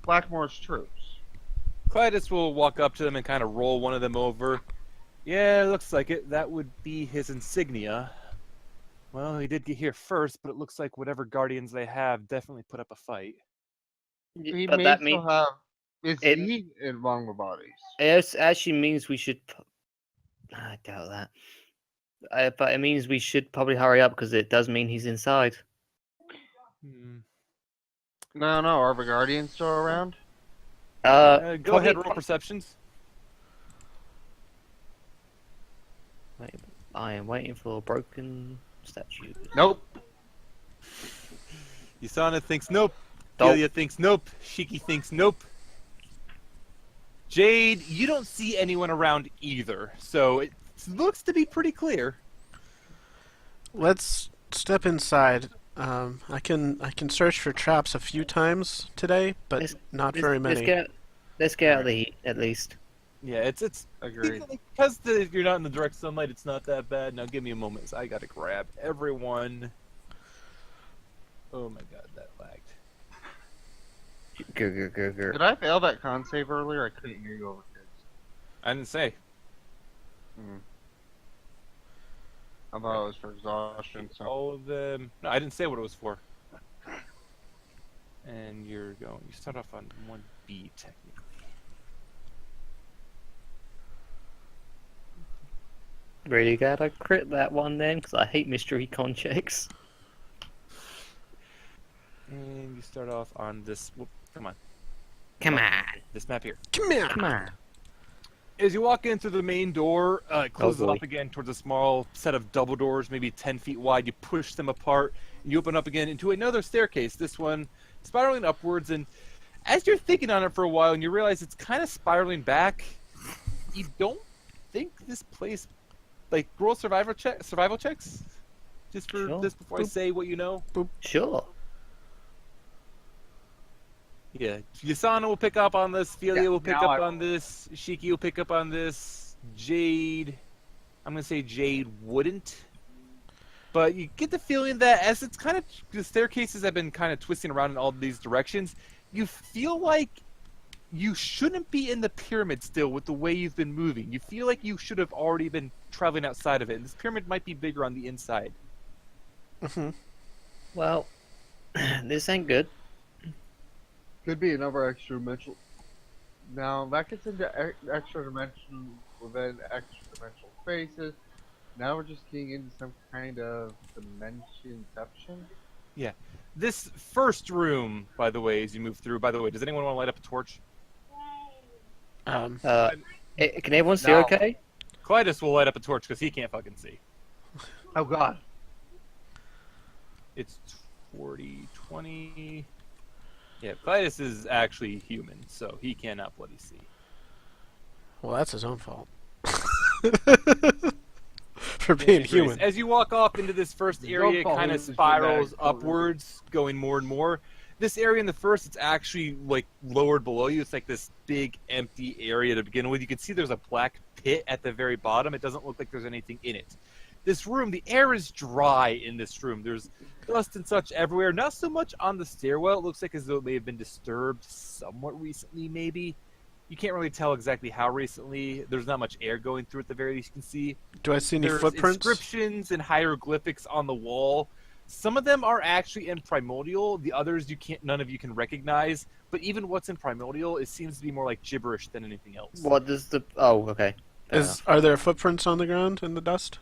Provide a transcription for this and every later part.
Blackmore's troops. Clytus will walk up to them and kind of roll one of them over. Yeah, looks like it. That would be his insignia. Well, he did get here first, but it looks like whatever guardians they have definitely put up a fight. He But may that still means have. Is it- he among the bodies? it actually means we should. I doubt that. But it means we should probably hurry up because it does mean he's inside. No. Are the guardians still around? Go ahead, roll perceptions. Wait, I am waiting for a broken statue. Nope. Yasana thinks nope. Nope. Delia thinks nope. Shiki thinks nope. Jade, you don't see anyone around either, so it looks to be pretty clear. Let's step inside. I can search for traps a few times today, but not very many. Let's get out of the heat at least. Yeah, it's Agreed. because you're not in the direct sunlight. It's not that bad. Now give me a moment. I gotta grab everyone. Oh my god, that lagged. Did I fail that con save earlier? I couldn't hear you over kids. I didn't say. I thought it was for exhaustion. So. All of them. No, I didn't say what it was for. And you start off on 1B technically. Really glad I crit that one then, because I hate mystery con checks. And you start off on this. Whoop, come on. Come on. This map here. Come here. Come on. As you walk in through the main door, it closes boy. up again towards a small set of double doors, maybe 10 feet wide. You push them apart, and you open up again into another staircase. This one spiraling upwards, and as you're thinking on it for a while, and you realize it's kind of spiraling back, you don't think this place, like, roll survival checks, just for Sure. this before I say what you know. Sure. Yeah, Yasana will pick up on this. Felia Yeah, will pick now up I- on this. Shiki will pick up on this. Jade, I'm gonna say Jade wouldn't. But you get the feeling that as it's kind of the staircases have been kind of twisting around in all these directions, you feel like you shouldn't be in the pyramid still with the way you've been moving. You feel like you should have already been traveling outside of it. And this pyramid might be bigger on the inside. Well, this ain't good. Could be another extra dimensional. Now that gets into extra dimensional within extra dimensional spaces. Now we're just getting into some kind of dimensionception. Yeah. This first room, by the way, as you move through, by the way, does anyone want to light up a torch? Can everyone see okay? Clytus will light up a torch because he can't fucking see. Oh god. It's 40, 20... Yeah, Clytus is actually human, so he cannot bloody see. Well, that's his own fault. For being human. As you walk off into this first area, it kind of spirals upwards, going more and more. This area in the first, it's actually like lowered below you. It's like this big empty area to begin with. You can see there's a black pit at the very bottom. It doesn't look like there's anything in it. This room, the air is dry in this room. There's dust and such everywhere. Not so much on the stairwell. It looks like as though it may have been disturbed somewhat recently, maybe. You can't really tell exactly how recently. There's not much air going through at the very least you can see. Do I see any There's footprints? inscriptions and hieroglyphics on the wall. Some of them are actually in primordial. The others none of you can recognize. But even what's in primordial, it seems to be more like gibberish than anything else. What does the... Oh, okay. Fair enough. Are there footprints on the ground in the dust?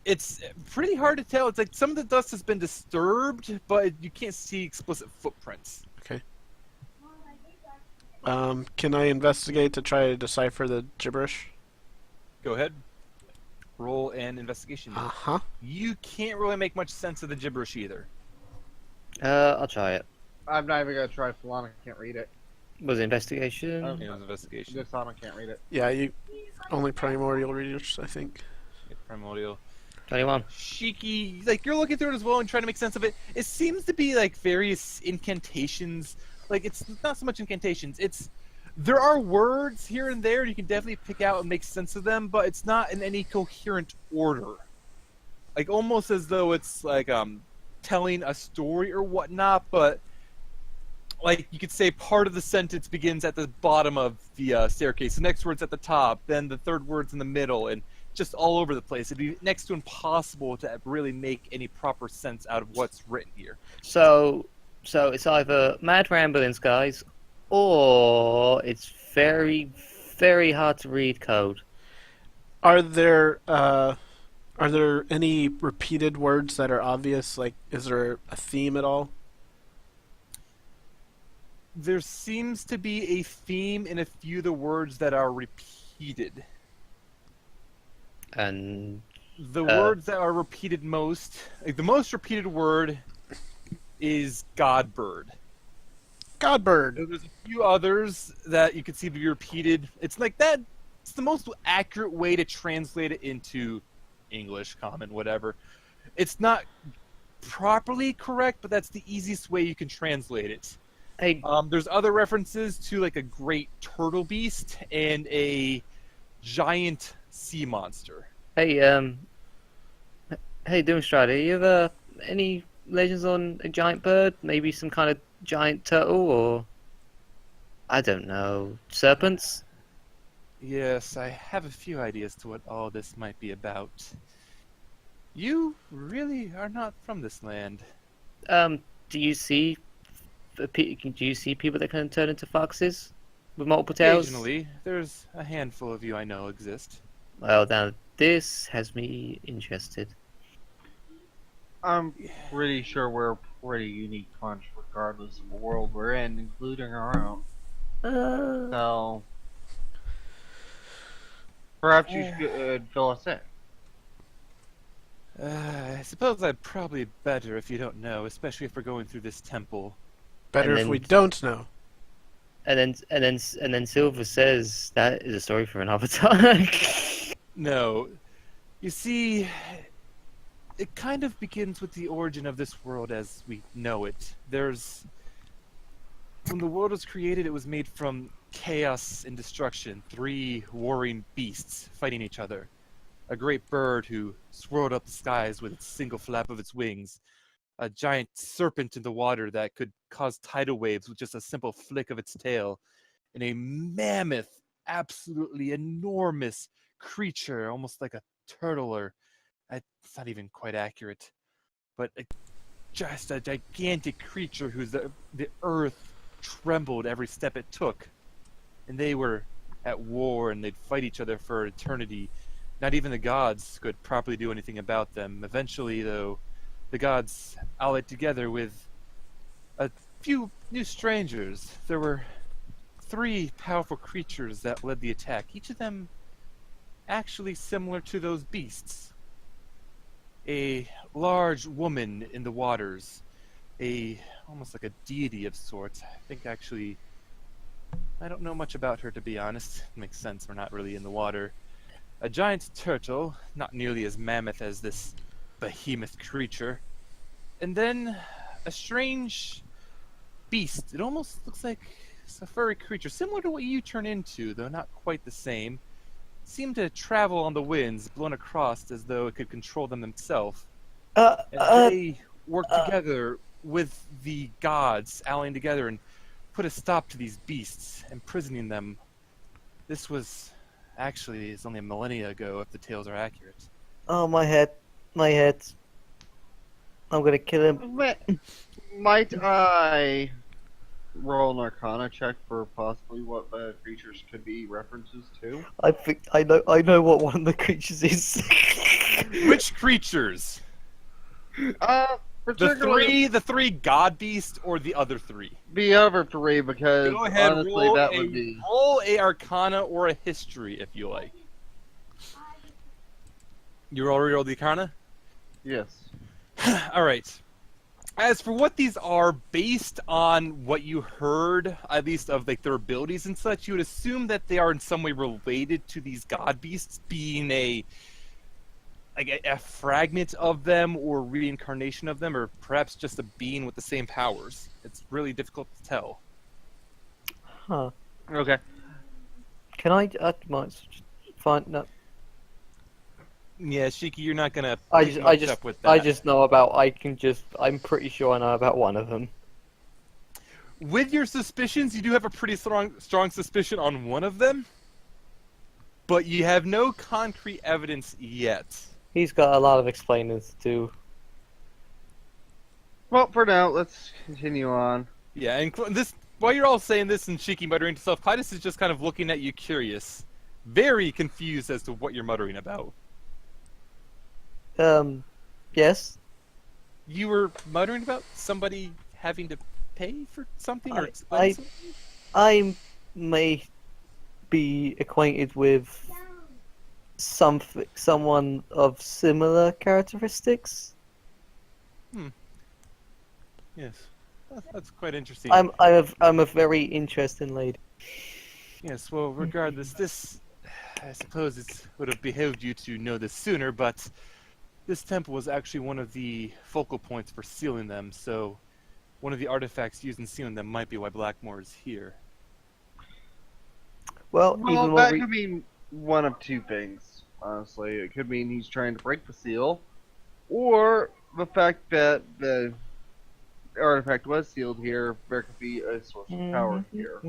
It's pretty hard to tell. It's like some of the dust has been disturbed, but you can't see explicit footprints. Okay. Can I investigate to try to decipher the gibberish? Go ahead. Roll an investigation. Uh-huh. You can't really make much sense of the gibberish either. I'll try it. I'm not even gonna try Feline. I can't read it. Was it investigation? Oh. It was investigation. Yasana can't read it. Yeah, you only primordial readers, I think. Yeah, primordial. 21. Shiki, like you're looking through it as well and trying to make sense of it. It seems to be like various incantations. Like it's not so much incantations. There are words here and there you can definitely pick out and make sense of them, but it's not in any coherent order. Like almost as though it's like telling a story or whatnot, but like you could say part of the sentence begins at the bottom of the staircase, the next word's at the top, then the third word's in the middle, and just all over the place. It'd be next to impossible to really make any proper sense out of what's written here. So it's either mad ramblings, guys, or it's very, very hard to read code. Are there any repeated words that are obvious? Like, is there a theme at all? There seems to be a theme in a few of the words that are repeated. And the words that are repeated most, like the most repeated word is Godbird. Godbird. There's a few others that you can see to be repeated. It's like that. It's the most accurate way to translate it into English, common, whatever. It's not properly correct, but that's the easiest way you can translate it. Hey, there's other references to like a great turtle beast and a giant sea monster. Hey, Doomstrider, you have any legends on a giant bird? Maybe some kind of giant turtle, or I don't know, serpents? Yes, I have a few ideas to what all this might be about. You really are not from this land. Do you see people that can turn into foxes with multiple tails? Occasionally, there's a handful of you I know exist. Well, now this has me interested. I'm pretty sure we're a pretty unique bunch, regardless of the world we're in, including our own. So, perhaps you should fill us in. I suppose I'd probably better if you don't know, especially if we're going through this temple. Better if we don't know. And then Silver says that is a story for another time. No. You see, it kind of begins with the origin of this world as we know it. When the world was created, it was made from chaos and destruction. 3 warring beasts fighting each other. A great bird who swirled up the skies with its single flap of its wings. A giant serpent in the water that could cause tidal waves with just a simple flick of its tail. And a mammoth, absolutely enormous creature, almost like a turtle, or it's not even quite accurate, but just a gigantic creature whose the earth trembled every step it took. And they were at war, and they'd fight each other for eternity. Not even the gods could properly do anything about them. Eventually, though, the gods allied together with a few new strangers. There were 3 powerful creatures that led the attack, each of them actually similar to those beasts. A large woman in the waters, almost like a deity of sorts. I think actually, I don't know much about her, to be honest. It makes sense, we're not really in the water. A giant turtle, not nearly as mammoth as this behemoth creature. And then a strange beast. It almost looks like a furry creature, similar to what you turn into, though not quite the same. Seemed to travel on the winds, blown across as though it could control them itself. They worked together with the gods, allying together and put a stop to these beasts, imprisoning them. This was actually, it's only a millennia ago, if the tales are accurate. Oh, my head. I'm gonna kill him. Might I roll an Arcana check for possibly what the creatures could be references to? I think I know what one of the creatures is. Which creatures? The three god beasts or the other 3? The other 3, because go ahead, honestly that would be... Roll a Arcana or a History if you like. You already rolled the Arcana? Yes. Alright. As for what these are, based on what you heard, at least of like their abilities and such, you would assume that they are in some way related to these god beasts, being a fragment of them or reincarnation of them, or perhaps just a being with the same powers. It's really difficult to tell. Huh. Okay. Can I might find no. Yeah, Shiki, you're not gonna. I with that. I just know about. I'm pretty sure I know about one of them. with your suspicions, you do have a pretty strong suspicion on one of them, but you have no concrete evidence yet. He's got a lot of explaining to do. Well, for now, let's continue on. Yeah, and this while you're all saying this and Shiki muttering to himself, Clytus is just kind of looking at you curious, very confused as to what you're muttering about. Yes. You were muttering about somebody having to pay for something or I something? I may be acquainted with someone of similar characteristics. Yes. That's quite interesting. I'm a very interesting lady. Yes, well, regardless, this, I suppose it would have behooved you to know this sooner, but this temple was actually one of the focal points for sealing them, so one of the artifacts used in sealing them might be why Blackmore is here. Well, That could mean one of two things, honestly. It could mean he's trying to break the seal, or the fact that the artifact was sealed here, there could be a source of power here.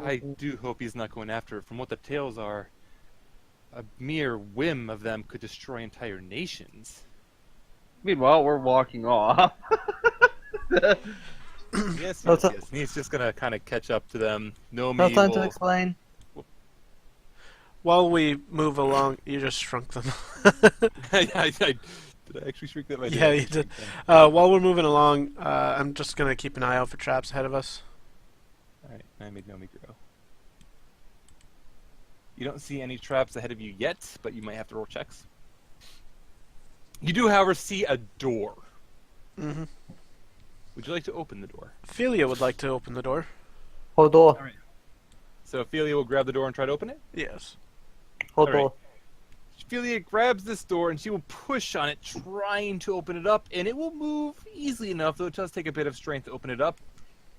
I do hope he's not going after it. From what the tales are, a mere whim of them could destroy entire nations. Meanwhile, we're walking off. Yes. No And he's just gonna kind of catch up to them. No time to explain. While we move along, you just shrunk them. Did I actually shrink that? Yeah, you did. While we're moving along, I'm just gonna keep an eye out for traps ahead of us. Alright, I made Nomi grow. You don't see any traps ahead of you yet, but you might have to roll checks. You do, however, see a door. Mm-hmm. Would you like to open the door? Ophelia would like to open the door. Hold door. Alright. So Ophelia will grab the door and try to open it? Yes. Hold Alright. door. Ophelia grabs this door and she will push on it, trying to open it up, and it will move easily enough, though it does take a bit of strength to open it up.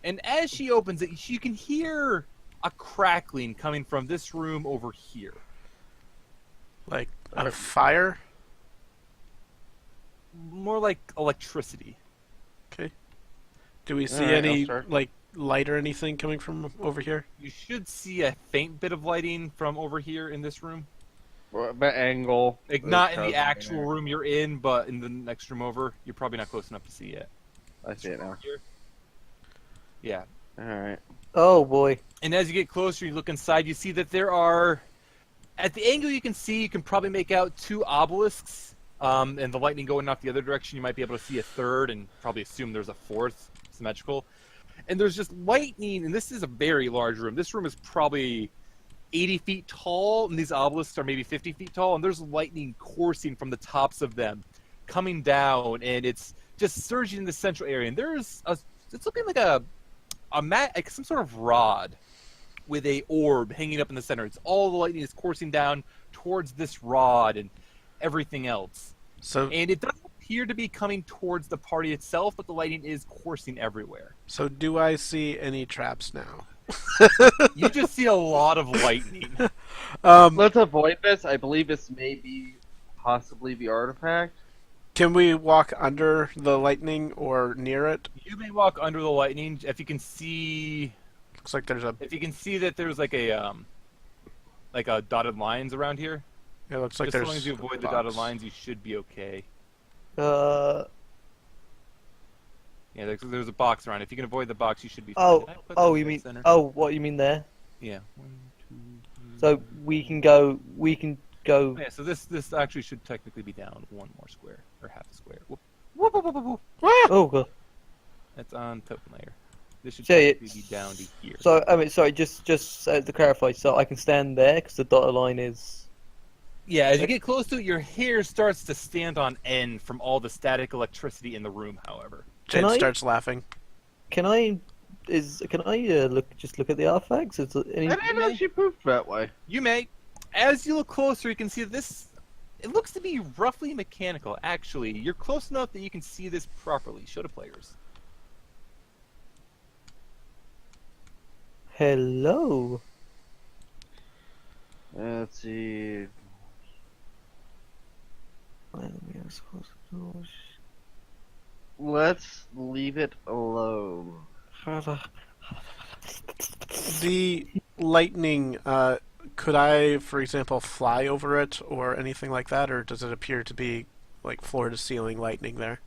And as she opens it, you can hear a crackling coming from this room over here. Like a fire? More like electricity. Okay. Do we see Alright, any I'll start. like light or anything coming from over here? You should see a faint bit of lighting from over here in this room. The angle. Like, is not in causing the actual it. room you're in, but in the next room over. You're probably not close enough to see it. I see it now. Here. Yeah. Alright. Oh boy. And as you get closer, you look inside, you see that there are... At the angle you can see, you can probably make out two obelisks. And the lightning going off the other direction, you might be able to see a third, and probably assume there's a fourth, symmetrical. And there's just lightning, and this is a very large room. This room is probably 80 feet tall, and these obelisks are maybe 50 feet tall, and there's lightning coursing from the tops of them, coming down, and it's just surging in the central area. And there's it's looking like a mat, like some sort of rod with a orb hanging up in the center. It's all the lightning is coursing down towards this rod and everything else. So, And it doesn't appear to be coming towards the party itself, but the lightning is coursing everywhere. so do I see any traps now? You just see a lot of lightning. Let's avoid this. I believe this may be possibly the artifact. Can we walk under the lightning or near it? You may walk under the lightning if you can see. Looks like there's a. If you can see that there's like a dotted lines around here. It looks like Just there's. as long as you avoid a the dotted box. lines, you should be okay. Yeah, there's a box around. If you can avoid the box, you should be fine. Oh, Did I put oh, that you in mean? center? Oh, what you mean there? Yeah. 1, 2, 3. So we can go. We can go. Yeah, so this actually should technically be down one more square or half a square. Whoop. Whoop, whoop, whoop, whoop, whoop. Oh god. That's on totem layer. This should So technically be it's- down to here. So I mean, sorry. Just to clarify, so I can stand there because the dotted line is. Yeah, as you get close to it, your hair starts to stand on end from all the static electricity in the room. However, Jade Can I- starts laughing. Can I? Can I look at the artifacts? Is there any? I didn't know she pooped that way. you may, as you look closer, you can see this. It looks to be roughly mechanical. Actually, you're close enough that you can see this properly. Show the players. Hello. Let's see. Let's leave it alone The lightning, could I, for example, fly over it or anything like that, or does it appear to be like floor-to-ceiling lightning there?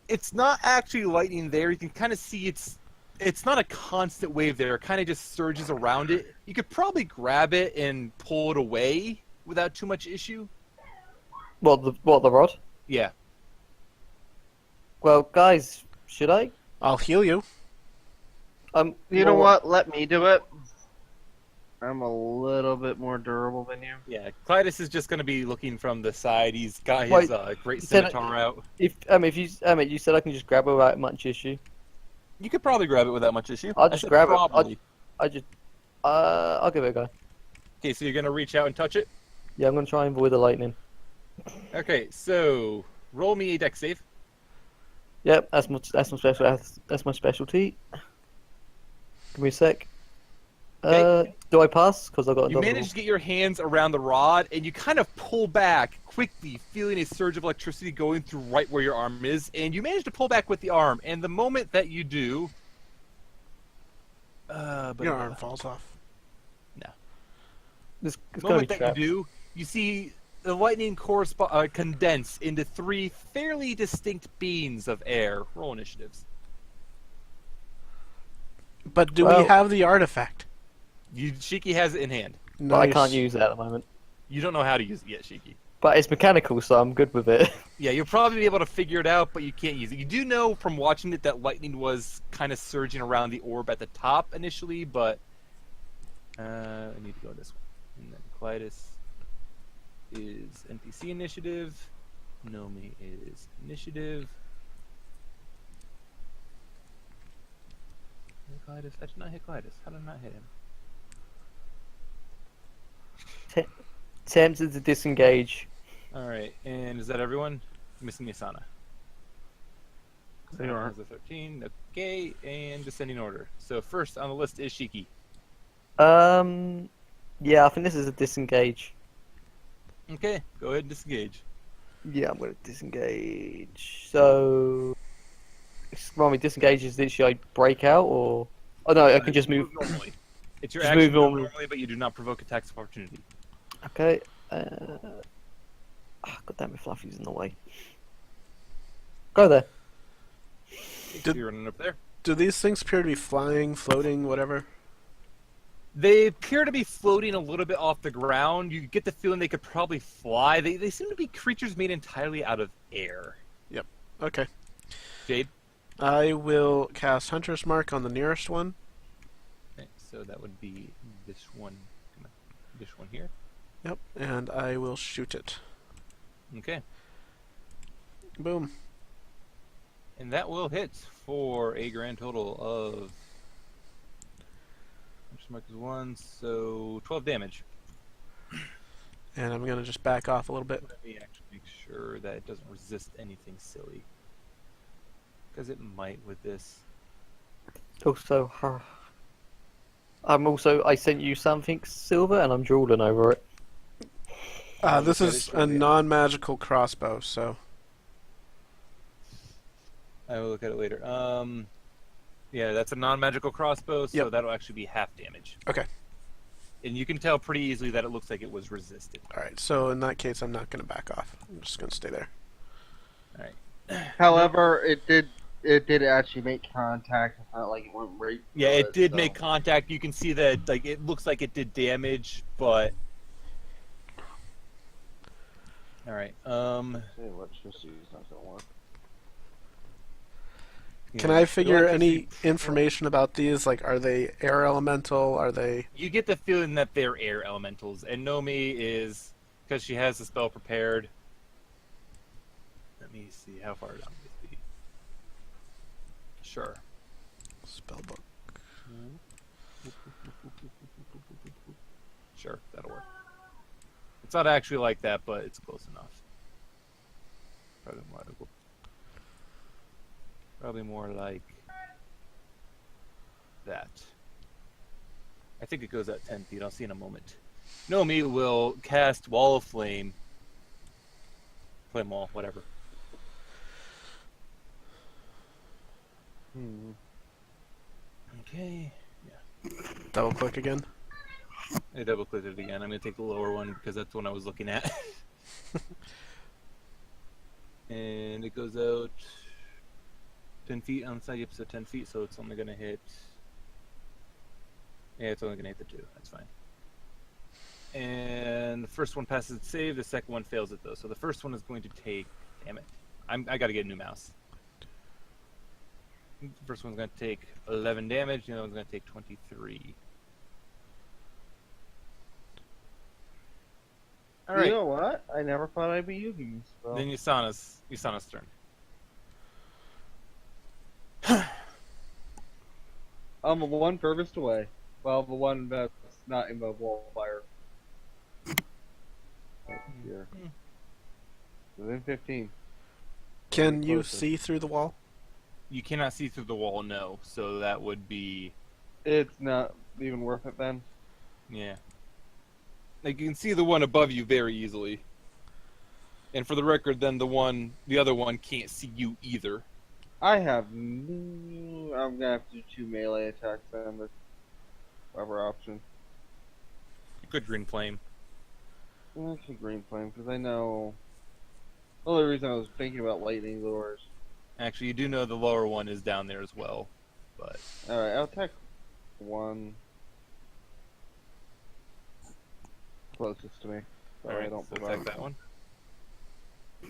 It's not actually lightning there. You can kind of see it's not a constant wave there. It kind of just surges around it. You could probably grab it and pull it away without too much issue. What the rod? Yeah. Well, guys, should I? I'll heal you. You know what? Let me do it. I'm a little bit more durable than you. Yeah, Clytus is just going to be looking from the side. He's got his great said scimitar out. If you said I can just grab it without much issue. You could probably grab it without much issue. I'll just grab probably. it. I'll give it a go. Okay, so you're going to reach out and touch it? Yeah, I'm gonna try and avoid the lightning. Okay, so roll me a dex save. Yep, that's my specialty. Give me a sec. Okay. Do I pass? Because I got. You manage to get your hands around the rod, and you kind of pull back quickly, feeling a surge of electricity going through right where your arm is, and you manage to pull back with the arm. And the moment that you do, Your arm falls off. No. It's The gonna moment be that you do, you see the lightning condense into 3 fairly distinct beams of air. Roll initiatives. But do we have the artifact? Shiki has it in hand. But I can't use it at the moment. You don't know how to use it yet, Shiki. But it's mechanical, so I'm good with it. Yeah, you'll probably be able to figure it out, but you can't use it. You do know from watching it that lightning was kind of surging around the orb at the top initially, but I need to go this way. And then Clytus is NPC initiative. Nomi is initiative. Clytus. I did not hit Clytus. How did I not hit him? Tempted to disengage. Alright, and is that everyone? Missing Yasana. They are. Has a 13. Okay, and descending order. So first on the list is Shiki. Yeah, I think this is a disengage. Okay, go ahead and disengage. Yeah, I'm gonna disengage. So, remind me, disengage is literally I break out, or oh no, I can just move normally. It's your Just action move normally. but you do not provoke attacks of opportunity. Okay. God damn it, Fluffy's in the way. Go there. So you're running up there. Do these things appear to be flying, floating, whatever? They appear to be floating a little bit off the ground. You get the feeling they could probably fly. They seem to be creatures made entirely out of air. Yep. Okay. Jade? I will cast Hunter's Mark on the nearest one. Okay, so that would be this one. This one here. Yep. And I will shoot it. Okay. Boom. And that will hit for a grand total of... Mark is 1, so 12 damage. And I'm going to just back off a little bit. Let me actually make sure that it doesn't resist anything silly. Because it might with this. Also, I sent you something, Silver, and I'm drooling over it. This is a non-magical crossbow, so... I will look at it later. Yeah, that's a non-magical crossbow, so Yep. that'll actually be half damage. Okay. And you can tell pretty easily that it looks like it was resisted. Alright, so in that case, I'm not going to back off. I'm just going to stay there. Alright. However, it did actually make contact. It's not like it went right. Yeah, through it did so. make contact. You can see that like it looks like it did damage, but... Alright, Let's just use not gonna work. Can yeah. I figure Like, any information about these? Like, are they air elemental? Are they... You get the feeling that they're air elementals, and Nomi is, because she has the spell prepared. Let me see, how far down would it be? Sure. Spellbook. Sure, that'll work. It's not actually like that, but it's close enough. Probably more like that. I think it goes at 10 feet. I'll see in a moment. Nomi will cast Wall of Flame. Flame Wall, whatever. Okay. Double click again. I double clicked it again. I'm going to take the lower one because that's the one I was looking at. And it goes out 10 feet on the side. Yep, so 10 feet, so it's only going to hit. Yeah, it's only going to hit the 2. That's fine. And the first one passes its save. The second one fails it, though. So the first one is going to take. Damn it. I got to get a new mouse. The first one's going to take 11 damage. The other one's going to take 23. All right. You know what? I never thought I'd be using this spell. Then Yasana's turn. I'm one furthest away. Well, the one that's not in the wall of fire. Here. Within 15. Can you Closer. see through the wall? You cannot see through the wall, no. So that would be, It's not even worth it then. yeah. Like you can see the one above you very easily. And for the record, then the other one can't see you either. I have. I'm gonna have to do 2 melee attacks on the other option. Good green flame. Actually, green flame because I know. The only reason I was thinking about lightning lures. Actually, you do know the lower one is down there as well, but All right, I'll attack one closest to me. So all right, I don't so attack that one.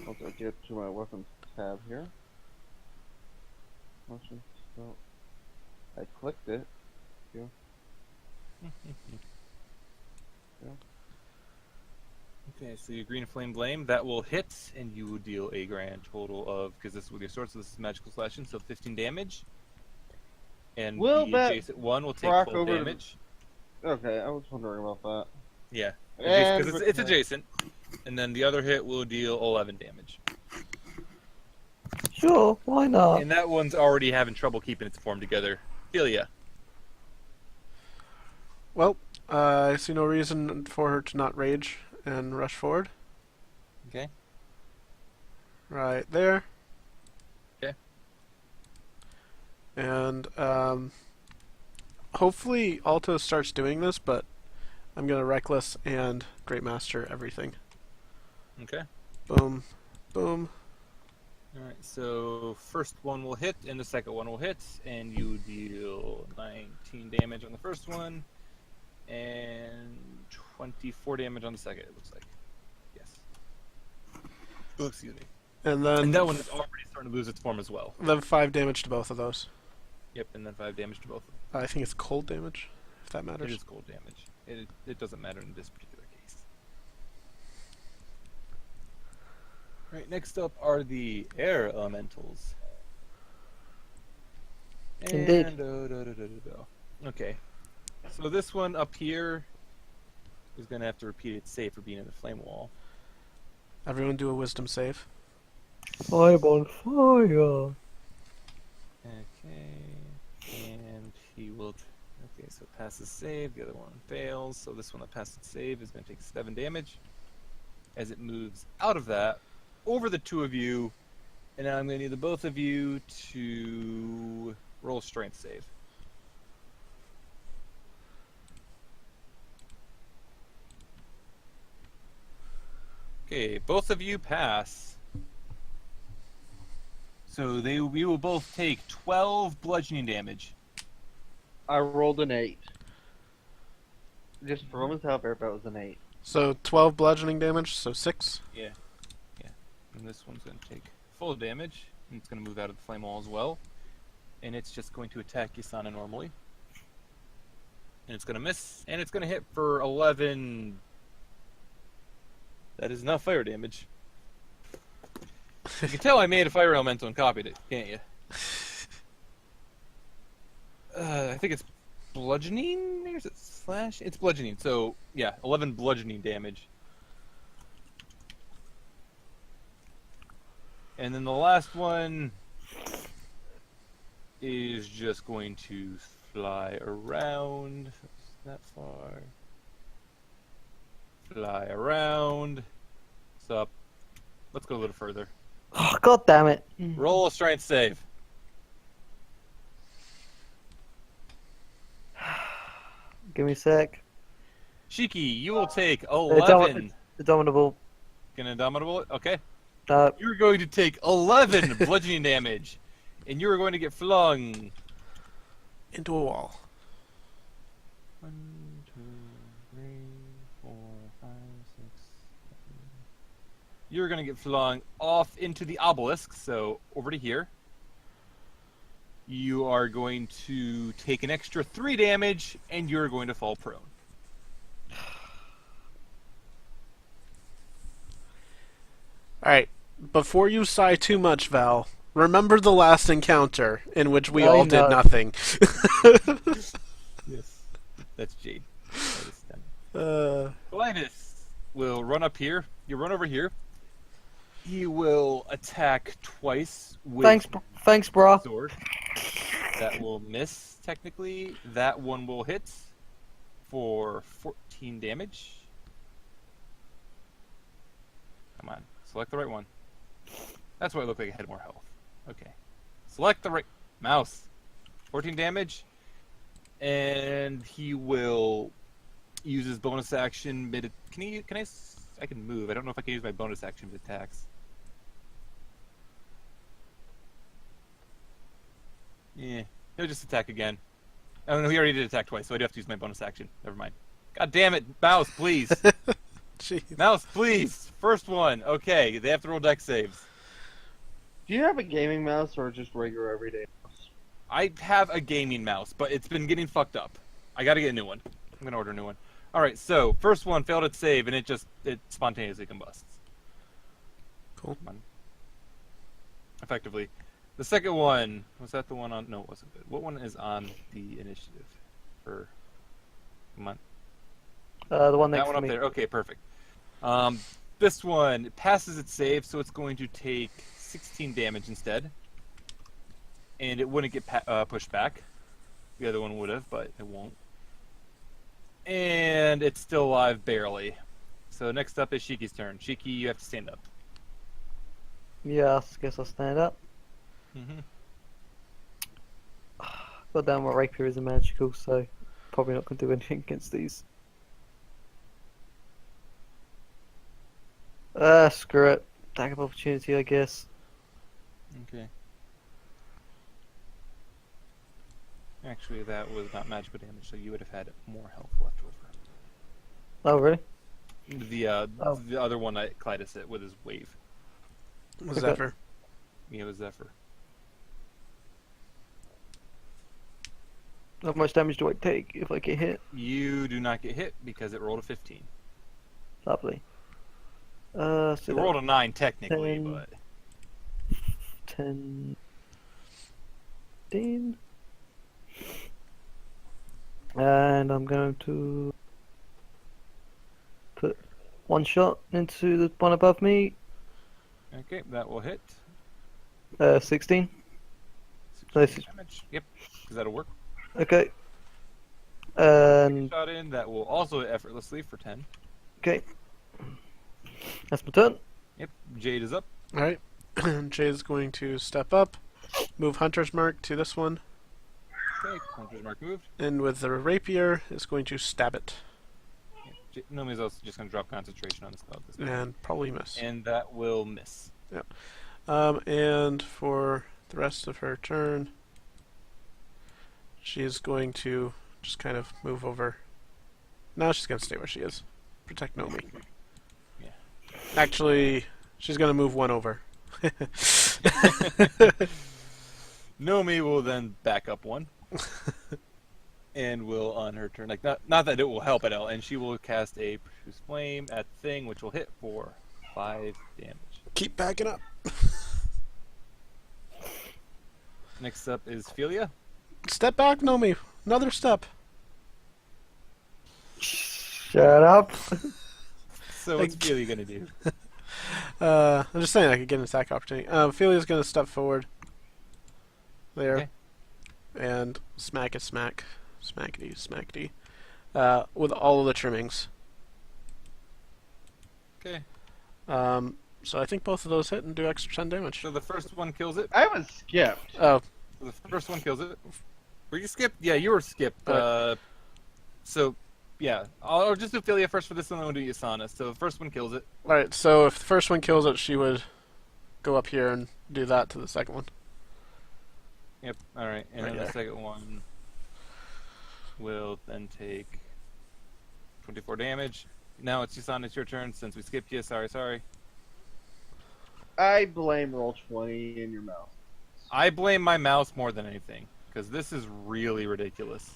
Once I get to my weapons tab here. Motion. So I clicked it. Okay, so your green flame blame that will hit, and you will deal a grand total of, because this is with your sword, so this is magical slashing, so 15 damage. And Will the that adjacent one will take proc 12 over damage. Okay, I was wondering about that. Yeah, And because it's adjacent. And then the other hit will deal 11 damage. Sure, why not? And that one's already having trouble keeping its form together. Delia. Well, I see no reason for her to not rage and rush forward. Okay. Right there. Okay. And hopefully Alto starts doing this, but I'm gonna Reckless and Great Master everything. Okay. Boom, boom. Alright, so first one will hit, and the second one will hit, and you deal 19 damage on the first one, and 24 damage on the second, it looks like. Yes. Oh, excuse me. And then And that one is already starting to lose its form as well. then 5 damage to both of those. Yep, and then 5 damage to both of them. I think it's cold damage, if that It matters. is cold damage. It doesn't matter in this particular case. Right, next up are the air elementals. Indeed. And, okay. So this one up here is going to have to repeat its save for being in the flame wall. Everyone do a wisdom save. I'm on fire. Okay. And he will... Okay, so it passes save. The other one fails. So this one that passes save is going to take 7 damage. As it moves out of that, over the two of you, and now I'm going to need the both of you to roll a strength save. Okay, both of you pass. So we will both take 12 bludgeoning damage. I rolled an 8. Just for women's help, that was an 8. So 12 bludgeoning damage, so 6. Yeah. And this one's going to take full damage, and it's going to move out of the flame wall as well. And it's just going to attack Yasana normally. And it's going to miss, and it's going to hit for 11. That is not fire damage. You can tell I made a fire elemental and copied it, can't you? I think it's bludgeoning, or is it slash? It's bludgeoning, so yeah, 11 bludgeoning damage. And then the last one is just going to fly around. That far. Fly around. So let's go a little further. Oh, God damn it. Roll a strength save. Give me a sec. Shiki, you will take 11. Indomitable. Indomitable? Okay. No. You're going to take 11 bludgeoning damage, and you are going to get flung into a wall. 1, 2, 3, 4, 5, 6, 7. You're going to get flung off into the obelisk, so over to here. You are going to take an extra 3 damage, and you're going to fall prone. Alright, before you sigh too much, Val, remember the last encounter in which we all did nothing. Yes. That's Jade. Linus will run up here. You run over here. He will attack twice with Thanks, brah. sword. That will miss, technically. That one will hit for 14 damage. Come on. Select the right one. That's why it looked like it had more health. Okay. Select the right... Mouse. 14 damage. And he will use his bonus action mid... I can move. I don't know if I can use my bonus action mid attacks. Yeah. He'll just attack again. Oh no, he already did attack twice, so I do have to use my bonus action. Never mind. God damn it, Mouse, please. Jeez. Mouse, please. First one. Okay, they have to roll dex saves. Do you have a gaming mouse or just regular everyday mouse? I have a gaming mouse, but it's been getting fucked up. I gotta get a new one. I'm gonna order a new one. Alright, so, first one failed its save, and it spontaneously combusts. Cool. Come on. Effectively. The second one, was that the one on... No, it wasn't good. What one is on the initiative? Come on. The one next that one to up me. there. Okay, perfect. This one passes its save, so it's going to take 16 damage instead. And it wouldn't get pushed back. The other one would have, but it won't. And it's still alive, barely. So next up is Shiki's turn. Shiki, you have to stand up. Yeah, I guess I'll stand up. Mm-hmm. God damn, my rapier is a magical, so probably not going to do anything against these. Screw it. Attack of opportunity, I guess. Okay. Actually, that was not magical damage, so you would have had more health left over. Oh, really? The other one that Clytus hit with his wave. Zephyr. Yeah, it was Zephyr. How much damage do I take if I get hit? You do not get hit because it rolled a 15. Lovely. So it rolled a 9 technically, 10, but 10, 15. And I'm going to put one shot into the one above me. okay, that will hit. 16. 16 damage. Yep, because that'll work. Okay. And Shot in, that will also hit effortlessly for 10. okay. That's my turn. Yep, Jade is up. Alright. Jade's going to step up, move Hunter's Mark to this one, Okay, Hunter's Mark moved. and with the rapier is going to stab it. Nomi's also just going to drop concentration on the spell at this point. And probably miss. And that will miss. Yep. And for the rest of her turn, she's going to just kind of move over. No, she's going to stay where she is. Protect Nomi. Yeah. Actually, she's going to move one over. Nomi will then back up one. And will, on her turn, like, not that it will help at all, and she will cast a Produce Flame at the thing, which will hit for 5 damage. Keep backing up. Next up is Philia. Step back, Nomi. Another step. Shut up. So what's Philia going to do? I'm just saying I could get an attack opportunity. Philia's going to step forward. There. Okay. And smack it, smack. Smackety, smackety. With all of the trimmings. Okay. So I think both of those hit and do extra 10 damage. So the first one kills it. I was skipped. Oh, So the first one kills it. Were you skipped? Yeah, you were skipped. So, yeah, I'll just do Philia first for this, and then we'll do Yasana. So the first one kills it. Alright, so if the first one kills it, she would go up here and do that to the second one. Yep. All right, and Right then there. the second one will then take 24 damage. Now it's Yasana, it's your turn. Since we skipped you, sorry. I blame roll 20 in your mouth. I blame my mouse more than anything because this is really ridiculous.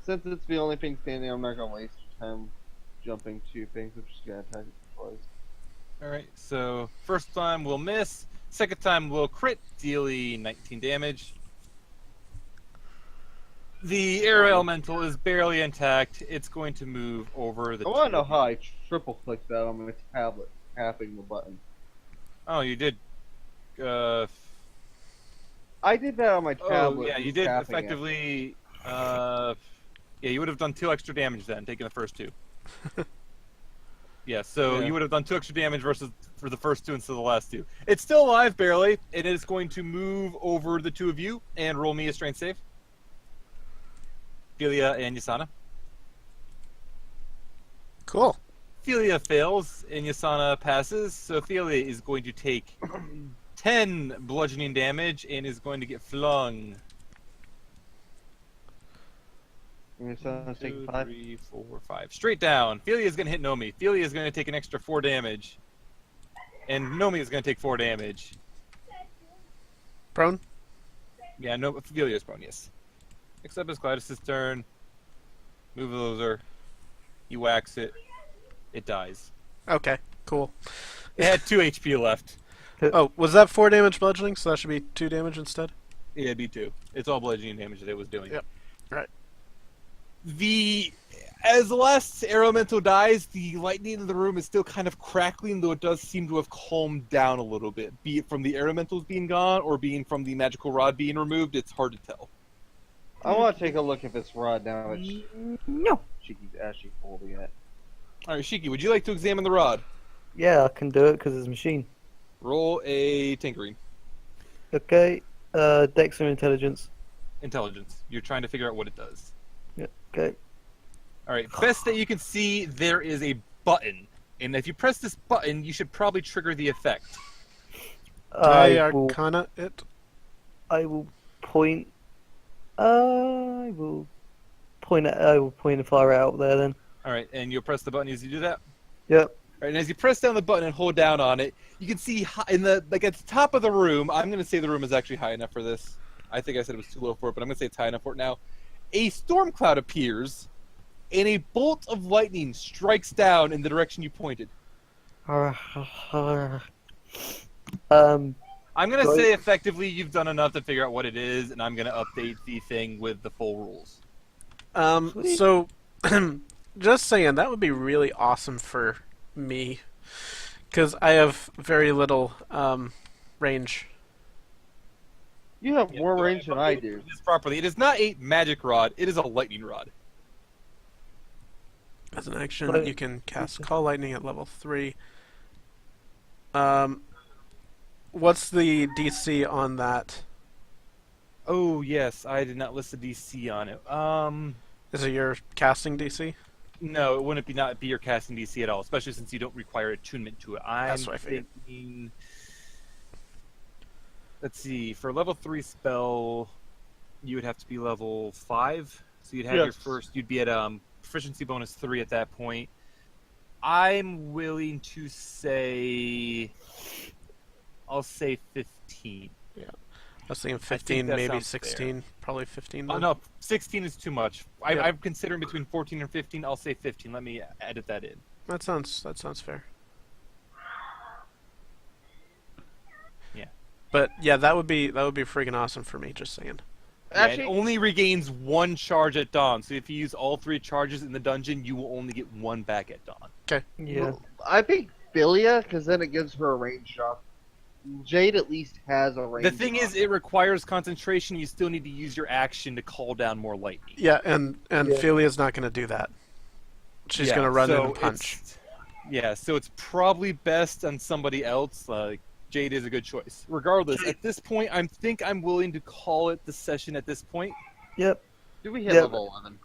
Since it's the only thing standing, I'm not gonna waste time jumping to things. I'm just gonna attack it twice. All right, so first time we'll miss. Second time we'll crit, dealing 19 damage. The air elemental is barely intact. It's going to move over the. I want to know how I triple clicked that on my tablet, tapping the button. Oh, you did. I did that on my tablet. Oh, yeah, you did effectively. Yeah, you would have done 2 extra damage then, taking the first 2. Yeah, so you would have done 2 extra damage versus for the first 2 instead of the last 2. It's still alive barely. It is going to move over the 2 of you and roll me a strength save. Philia and Yasana. Cool. Philia fails and Yasana passes, so Philia is going to take 10 bludgeoning damage and is going to get flung. Your son's 2, taking 5. 3, 4, 5. Straight down. Philia is going to hit Nomi. Philia is going to take an extra 4 damage. And Nomi is going to take 4 damage. Prone? Yeah, no, Philia is prone, yes. Except it's Gladys' turn. Move a loser. You wax it. It dies. Okay, cool. It had 2 HP left. Oh, was that 4 damage bludgeoning? So that should be 2 damage instead? Yeah, it'd be 2. It's all bludgeoning damage that it was doing. Yep. Right. As the last elemental dies, the lightning in the room is still kind of crackling, though it does seem to have calmed down a little bit. Be it from the elementals being gone or being from the magical rod being removed, it's hard to tell. I want to take a look if it's rod now that No. Shiki's actually holding it. Alright, Shiki, would you like to examine the rod? Yeah, I can do it because it's a machine. Roll a tinkering. Okay. Dex or intelligence. Intelligence. You're trying to figure out what it does. Yeah. Okay. Alright, best that you can see, there is a button. And if you press this button, you should probably trigger the effect. I will Arcana it. point. I will point a fire out there then. Alright, and you'll press the button as you do that? Yep. Alright, and as you press down the button and hold down on it, you can see in the at the top of the room, I'm going to say the room is actually high enough for this. I think I said it was too low for it, but I'm going to say it's high enough for it now. A storm cloud appears, and a bolt of lightning strikes down in the direction you pointed. Um. I'm going to say effectively you've done enough to figure out what it is, and I'm going to update the thing with the full rules. So, just saying, that would be really awesome for me. Because I have very little range. You have more range than I do. This properly. It is not a magic rod, it is a lightning rod. As an action, you can cast Call Lightning at level 3. What's the DC on that? Oh, yes, I did not list the DC on it. Is it your casting DC? No, it wouldn't be your casting DC at all, especially since you don't require attunement to it. That's what I figured. Thinking... Let's see, for a level 3 spell, you would have to be level 5. So you'd have your first, you'd be at proficiency bonus 3 at that point. I'm willing to say, I'll say 15. Yeah. I was thinking 15, maybe 16. Fair. Probably 15. Then. Oh, no, 16 is too much. I'm considering between 14 and 15. I'll say 15. Let me edit that in. That sounds fair. Yeah. But yeah, that would be freaking awesome for me. Just saying. Actually, it only regains 1 charge at dawn. So if you use all 3 charges in the dungeon, you will only get 1 back at dawn. Okay. Yeah. Well, I think Philia, because then it gives her a range shot. Jade at least has a range. The thing is, it requires concentration. You still need to use your action to call down more lightning. Yeah, and Philia's not going to do that. She's going to run in and punch. So it's probably best on somebody else. Like Jade is a good choice. Regardless, at this point, I'm willing to call it the session. At this point. Yep. Do we hit level 11?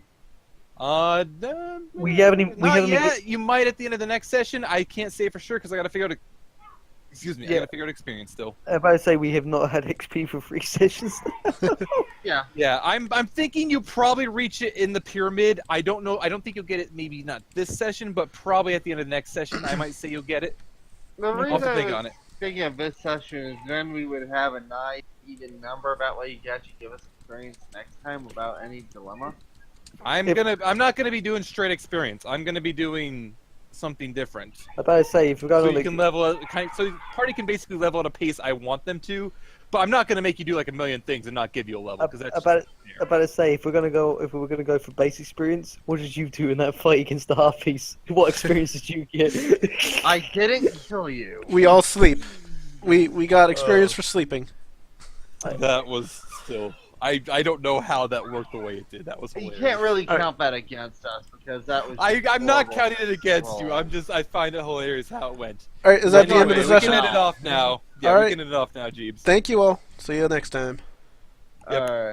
We haven't. Not yet. You might at the end of the next session. I can't say for sure because I got to figure out. Excuse me. I got to figure out experience still. If I say we have not had XP for 3 sessions. Yeah. Yeah, I'm thinking you probably reach it in the pyramid. I don't know. I don't think you'll get it. Maybe not this session, but probably at the end of the next session. I might say you'll get it. The I'll reason have to I think was on it. thinking of this session is then we would have a nice even number. That way you can actually give us experience next time without any dilemma. I'm not gonna be doing straight experience. I'm gonna be doing something different. I better say if we're going So on you can level out, so the party can basically level at a pace I want them to, but I'm not gonna make you do like a million things and not give you a level because that's I better say if we were gonna go for base experience, what did you do in that fight against the Harpies? What experience did you get? I didn't kill you. We all sleep. We got experience for sleeping. that was still. I don't know how that worked the way it did. That was You hilarious. can't really count that against us because that was. I'm not horrible. counting it against you. I find it hilarious how it went. All right, is that the end of the We session? can end it off now. Yeah, All we right. can end it off now, Jeebs. Thank you all. See you next time. Yep. Alright.